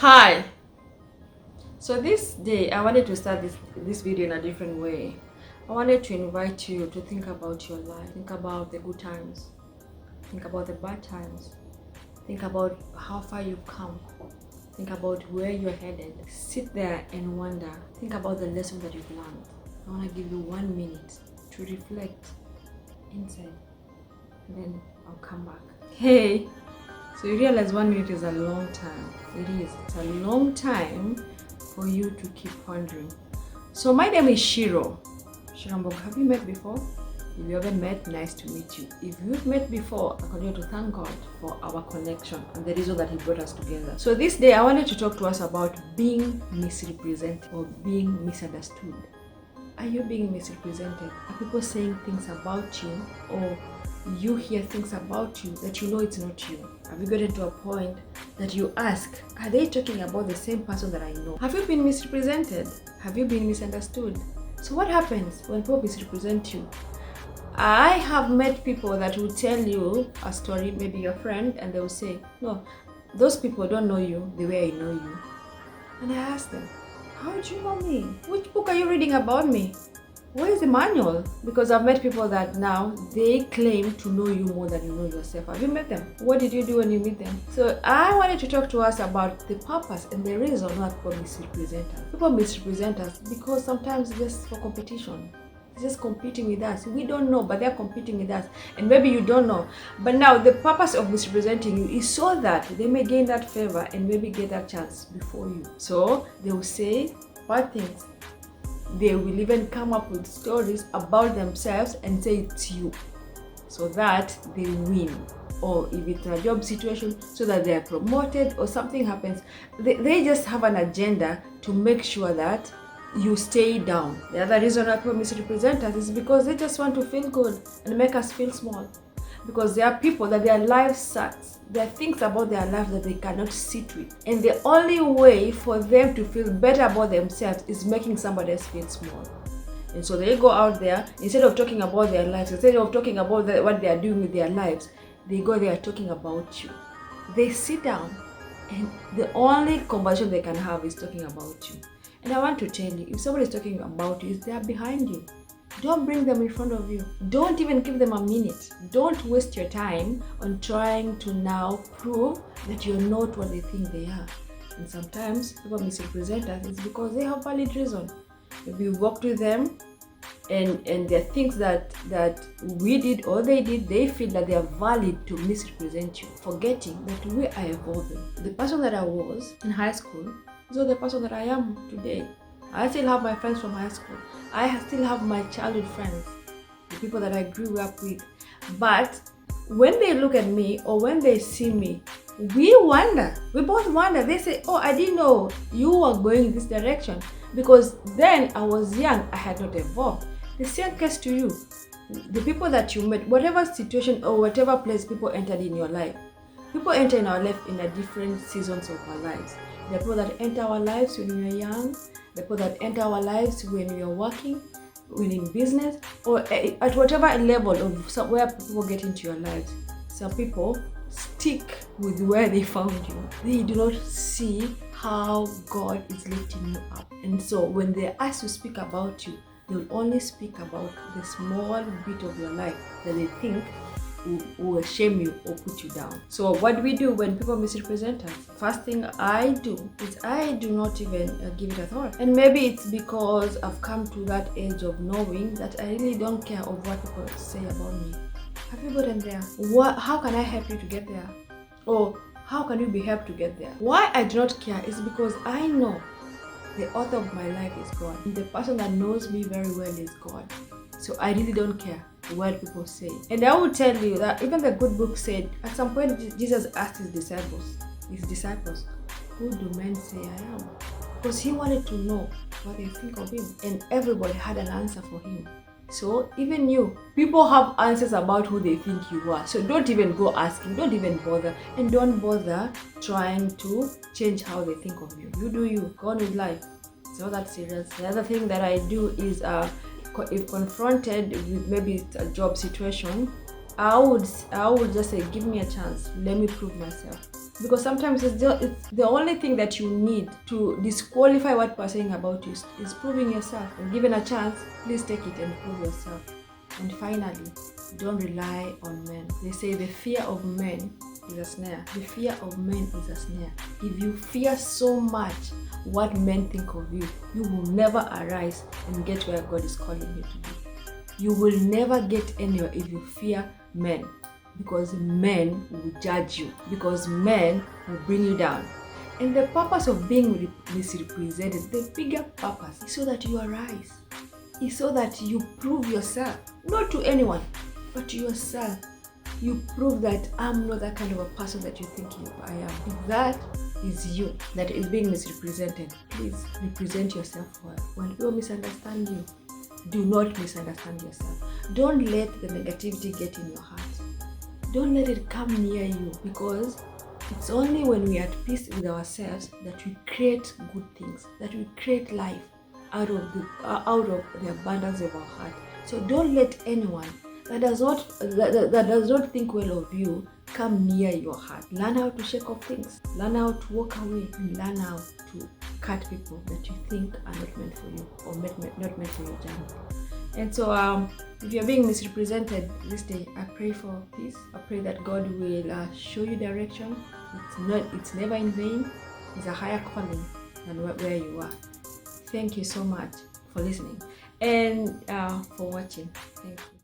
Hi. So this day I wanted to start this video in a different way. I wanted to invite you to think about your life. Think about the good times. Think about the bad times. Think about how far you've come. Think about where you're headed. Sit there and wonder. Think about the lesson that you've learned. I want to give you 1 minute to reflect inside. And then I'll come back. Hey. So you realize 1 minute is a long time. It is. It's a long time for you to keep pondering. So my name is Shiro. Shirambog, have you met before? If you haven't met, nice to meet you. If you've met before, I continue to thank God for our connection and the reason that He brought us together. So this day I wanted to talk to us about being misrepresented or being misunderstood. Are you being misrepresented? Are people saying things about you, or you hear things about you that you know it's not you? Have you gotten to a point that you ask, are they talking about the same person that I know? Have you been misrepresented? Have you been misunderstood? So what happens when people misrepresent you? I have met people that will tell you a story, maybe your friend, and they will say, no, those people don't know you the way I know you. And I ask them, how do you know me? Which book are you reading about me? Where is the manual? Because I've met people that now they claim to know you more than you know yourself. Have you met them? What did you do when you meet them? So I wanted to talk to us about the purpose and the reason why people misrepresent us. People misrepresent us because sometimes it's just for competition. It's just competing with us. We don't know, but they're competing with us. And maybe you don't know. But now the purpose of misrepresenting you is so that they may gain that favor and maybe get that chance before you. So they will say bad things. They will even come up with stories about themselves and say it's you, so that they win. Or if it's a job situation, so that they are promoted or something happens. They just have an agenda to make sure that you stay down. The other reason why people misrepresent us is because they just want to feel good and make us feel small. Because there are people that their life sucks. There are things about their life that they cannot sit with. And the only way for them to feel better about themselves is making somebody else feel small. And so they go out there, instead of talking about their lives, instead of talking about what they are doing with their lives, they go there talking about you. They sit down and the only conversation they can have is talking about you. And I want to tell you, if somebody is talking about you, they are behind you. Don't bring them in front of you. Don't even give them a minute. Don't waste your time on trying to now prove that you're not what they think they are. And sometimes people misrepresent us is because they have valid reason. If you worked with them and there are things that we did or they did, they feel that they are valid to misrepresent you, forgetting that we are evolving. The person that I was in high school is not the person that I am today. I still have my friends from high school. I still have my childhood friends, the people that I grew up with. But when they look at me or when they see me, we wonder. We both wonder. They say, oh, I didn't know you were going in this direction. Because then I was young, I had not evolved. The same case to you. The people that you met, whatever situation or whatever place people entered in your life, people enter in our life in a different seasons of our lives. There are people that enter our lives when we are young. The people that enter our lives when we are working, when in business, or at whatever level of where people get into your lives. Some people stick with where they found you. They do not see how God is lifting you up. And so when they ask to speak about you, they will only speak about the small bit of your life that they think will shame you or put you down. So what do we do when people misrepresent us? First thing I do is I do not even give it a thought. And maybe it's because I've come to that age of knowing that I really don't care of what people say about me. Have you gotten there? How can I help you to get there? Or how can you be helped to get there? Why I do not care is because I know the author of my life is God. And the person that knows me very well is God. So I really don't care what people say. And I will tell you that even the good book said, at some point Jesus asked his disciples, who do men say I am? Because he wanted to know what they think of him. And everybody had an answer for him. So even you, people have answers about who they think you are. So don't even go asking, don't even bother. And don't bother trying to change how they think of you. You do you, go on with life. It's not that serious. The other thing that I do is if confronted with maybe a job situation, I would just say, give me a chance, let me prove myself. because sometimes it's the only thing that you need to disqualify what people are saying about you is proving yourself. And given a chance, please take it and prove yourself. And finally, don't rely on men. They say the fear of men is a snare. The fear of men is a snare. If you fear so much what men think of you, you will never arise and get where God is calling you to be. You will never get anywhere if you fear men, because men will judge you, because men will bring you down. And the purpose of being misrepresented, the bigger purpose, is so that you arise, is so that you prove yourself, not to anyone, but to yourself. You prove that I'm not that kind of a person that you think I am. If that is you that is being misrepresented, please represent yourself well. When people misunderstand you, do not misunderstand yourself. Don't let the negativity get in your heart. Don't let it come near you, because it's only when we are at peace with ourselves that we create good things, that we create life out of the abundance of our heart. So don't let anyone that does not think well of you come near your heart. Learn how to shake off things. Learn how to walk away, and learn how to cut people that you think are not meant for you, or not meant for your journey. And so if you're being misrepresented this day, I pray for peace. I pray that God will show you direction. It's never in vain. It's a higher calling than where you are. Thank you so much for listening and for watching. Thank you.